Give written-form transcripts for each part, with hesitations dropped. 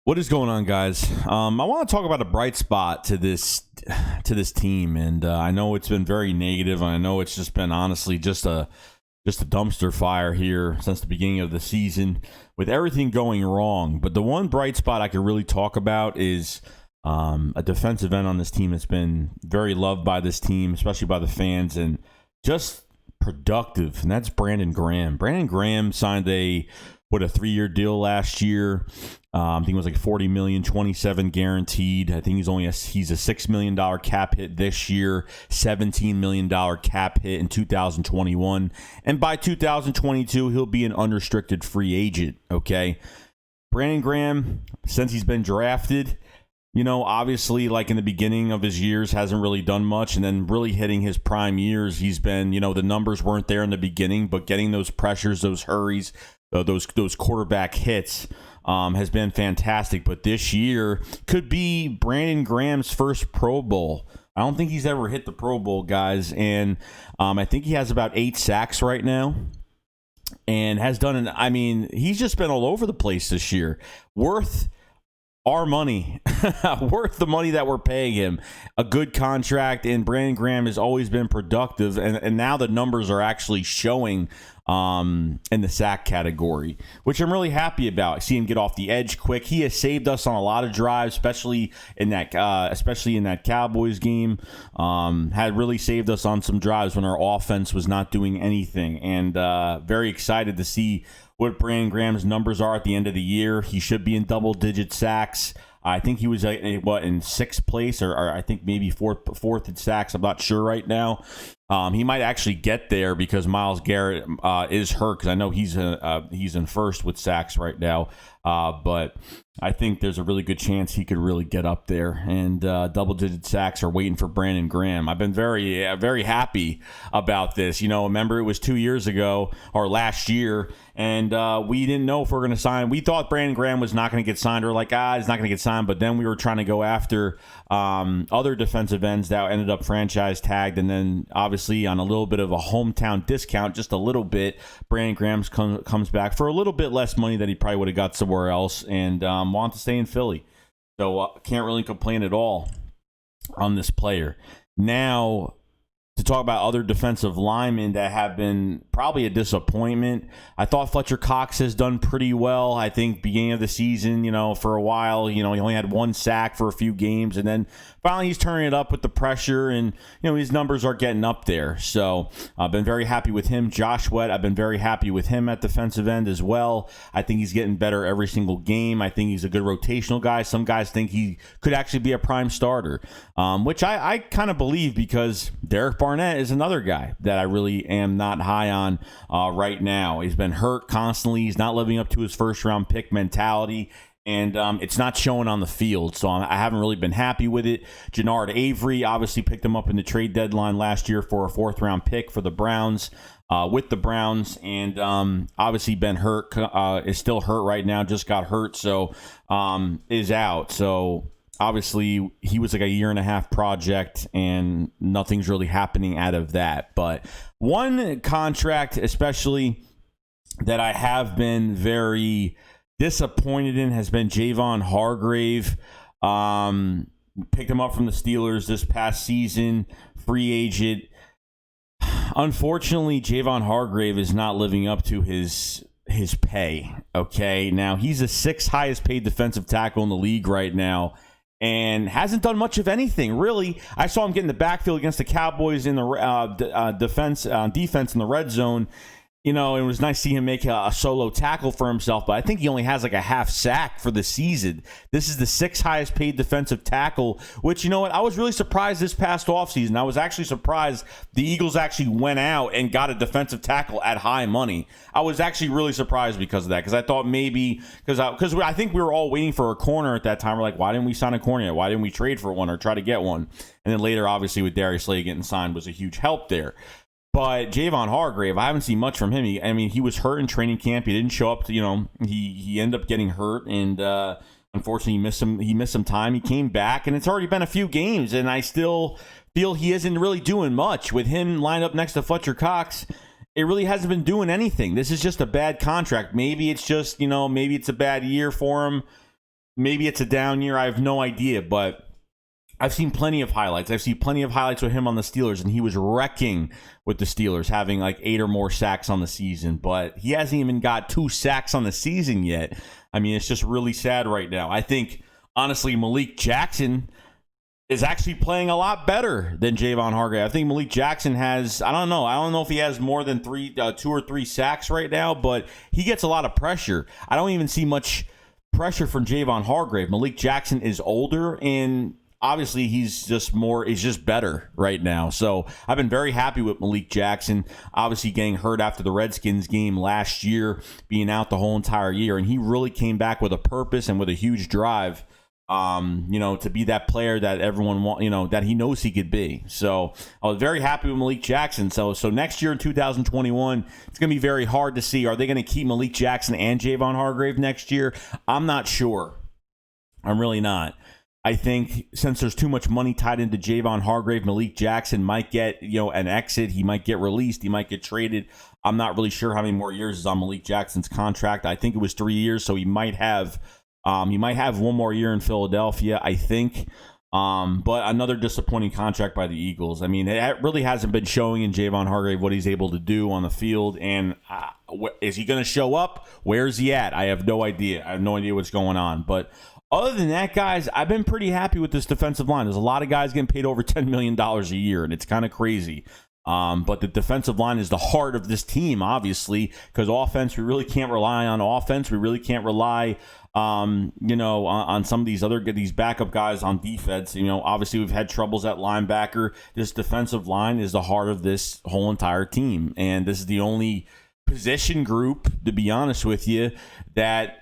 What is going on, guys? I want to talk about a bright spot to this team, and I know it's been very negative, and I know it's just been honestly just a dumpster fire here since the beginning of the season with everything going wrong. But the one bright spot I could really talk about is a defensive end on this team that's been very loved by this team, especially by the fans, and just productive, and that's Brandon Graham. Brandon Graham signed a 3-year deal last year. I think it was like $40 million, 27 guaranteed. I think he's a $6 million cap hit this year, $17 million cap hit in 2021, and by 2022 he'll be an unrestricted free agent. Okay, Brandon Graham, since he's been drafted, obviously, like in the beginning of his years, hasn't really done much, and then really hitting his prime years, he's been, the numbers weren't there in the beginning, but getting those pressures, those hurries, those quarterback hits has been fantastic. But this year could be Brandon Graham's first Pro Bowl. I don't think he's ever hit the Pro Bowl, guys, and I think he has about 8 sacks right now, and has done he's just been all over the place this year. Worth our money, worth the money that we're paying him. A good contract, and Brandon Graham has always been productive, and now the numbers are actually showing in the sack category, which I'm really happy about. I see him get off the edge quick. He has saved us on a lot of drives, especially in that Cowboys game. Had really saved us on some drives when our offense was not doing anything, and very excited to see what Brandon Graham's numbers are at the end of the year. He should be in double-digit sacks. I think he was in sixth place, or I think maybe fourth in sacks. I'm not sure right now. He might actually get there because Myles Garrett is hurt, because I know he's in first with sacks right now. But I think there's a really good chance he could really get up there, and double-digit sacks are waiting for Brandon Graham. I've been very, very happy about this. Remember, it was 2 years ago, or last year, and we didn't know if we were going to sign. We thought Brandon Graham was not going to get signed, or like, he's not going to get signed, but then we were trying to go after other defensive ends that ended up franchise tagged, and then obviously on a little bit of a hometown discount, just a little bit, Brandon Graham comes back for a little bit less money that he probably would have got somewhere else, and want to stay in Philly. So can't really complain at all on this player. Now, to talk about other defensive linemen that have been probably a disappointment, I thought Fletcher Cox has done pretty well. I think beginning of the season, for a while, he only had 1 sack for a few games, and then finally he's turning it up with the pressure, and his numbers are getting up there. So I've been very happy with him. Josh Wett, I've been very happy with him at defensive end as well. I think he's getting better every single game. I think he's a good rotational guy. Some guys think he could actually be a prime starter, which I kind of believe, because Derek Barnett is another guy that I really am not high on right now. He's been hurt constantly. He's not living up to his first-round pick mentality, and it's not showing on the field, so I haven't really been happy with it. Jannard Avery obviously picked him up in the trade deadline last year for a 4th-round pick for the Browns, with the Browns, and obviously been hurt, is still hurt right now, just got hurt, so is out. So obviously he was like a 1.5-year project, and nothing's really happening out of that. But one contract especially that I have been very disappointed in has been Javon Hargrave. Picked him up from the Steelers this past season, free agent. Unfortunately, Javon Hargrave is not living up to his pay. Okay, now he's the 6th highest paid defensive tackle in the league right now, and hasn't done much of anything, really. I saw him get in the backfield against the Cowboys in the defense in the red zone. It was nice to see him make a solo tackle for himself, but I think he only has like a half sack for the season. This is the 6th highest paid defensive tackle, which, I was really surprised this past offseason. I was actually surprised the Eagles actually went out and got a defensive tackle at high money. I was actually really surprised because of that, because I thought maybe, because I think we were all waiting for a corner at that time. We're like, why didn't we sign a corner yet? Why didn't we trade for one or try to get one? And then later, obviously, with Darius Slay getting signed was a huge help there. But Javon Hargrave, I haven't seen much from him. He was hurt in training camp. He didn't show up to, he ended up getting hurt, and unfortunately he missed some time. He came back, and it's already been a few games, and I still feel he isn't really doing much. With him lined up next to Fletcher Cox, it really hasn't been doing anything. This is just a bad contract. Maybe it's just, maybe it's a bad year for him. maybe it's a down year. I have no idea, but I've seen plenty of highlights. I've seen plenty of highlights with him on the Steelers, and he was wrecking with the Steelers, having like 8 or more sacks on the season. But he hasn't even got 2 sacks on the season yet. I mean, it's just really sad right now. I think, honestly, Malik Jackson is actually playing a lot better than Javon Hargrave. I think Malik Jackson has, I don't know if he has more than 2 or 3 sacks right now, but he gets a lot of pressure. I don't even see much pressure from Javon Hargrave. Malik Jackson is older, and obviously he's just better right now. So I've been very happy with Malik Jackson, obviously getting hurt after the Redskins game last year, being out the whole entire year, and he really came back with a purpose and with a huge drive, to be that player that everyone that he knows he could be. So I was very happy with Malik Jackson. So next year in 2021, it's going to be very hard to see. Are they going to keep Malik Jackson and Javon Hargrave next year? I'm not sure. I'm really not. I think since there's too much money tied into Javon Hargrave, Malik Jackson might get, an exit. He might get released. He might get traded. I'm not really sure how many more years is on Malik Jackson's contract. I think it was 3 years, so he might have one more year in Philadelphia, I think. But another disappointing contract by the Eagles. I mean, it really hasn't been showing in Javon Hargrave what he's able to do on the field. And is he going to show up? Where's he at? I have no idea. I have no idea what's going on. But other than that, guys, I've been pretty happy with this defensive line. There's a lot of guys getting paid over $10 million a year, and it's kind of crazy. But the defensive line is the heart of this team, obviously, because offense, we really can't rely on offense. We really can't rely, on some of these backup guys on defense. Obviously, we've had troubles at linebacker. This defensive line is the heart of this whole entire team, and this is the only position group, to be honest with you, that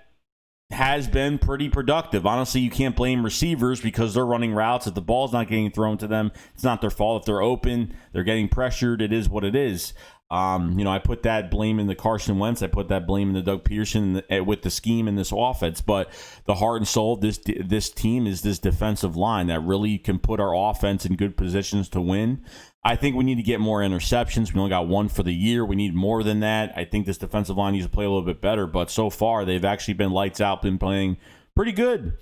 has been pretty productive. Honestly, you can't blame receivers because they're running routes. If the ball's not getting thrown to them, it's not their fault. If they're open, they're getting pressured. It is what it is. I put that blame in the Carson Wentz. I put that blame in the Doug Peterson with the scheme in this offense. But the heart and soul of this team is this defensive line that really can put our offense in good positions to win. I think we need to get more interceptions. We only got 1 for the year. We need more than that. I think this defensive line needs to play a little bit better. But so far, they've actually been lights out, been playing pretty good.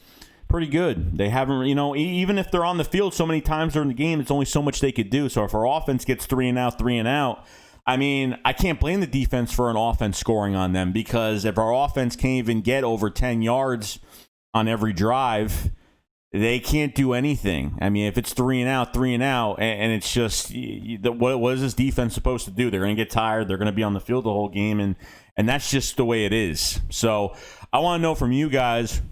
Pretty good. They haven't, even if they're on the field so many times during the game, it's only so much they could do. So if our offense gets 3 and out, I mean, I can't blame the defense for an offense scoring on them, because if our offense can't even get over 10 yards on every drive, they can't do anything. I mean, if it's 3 and out, and it's just, what is this defense supposed to do? They're going to get tired. They're going to be on the field the whole game, and that's just the way it is. So I want to know from you guys,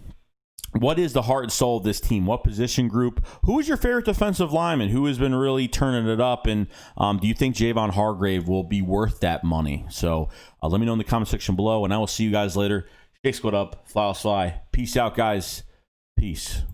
what is the heart and soul of this team? What position group? Who is your favorite defensive lineman? Who has been really turning it up? And do you think Javon Hargrave will be worth that money? So let me know in the comment section below, and I will see you guys later. SHAKESQUAD up, fly, fly. Peace out, guys. Peace.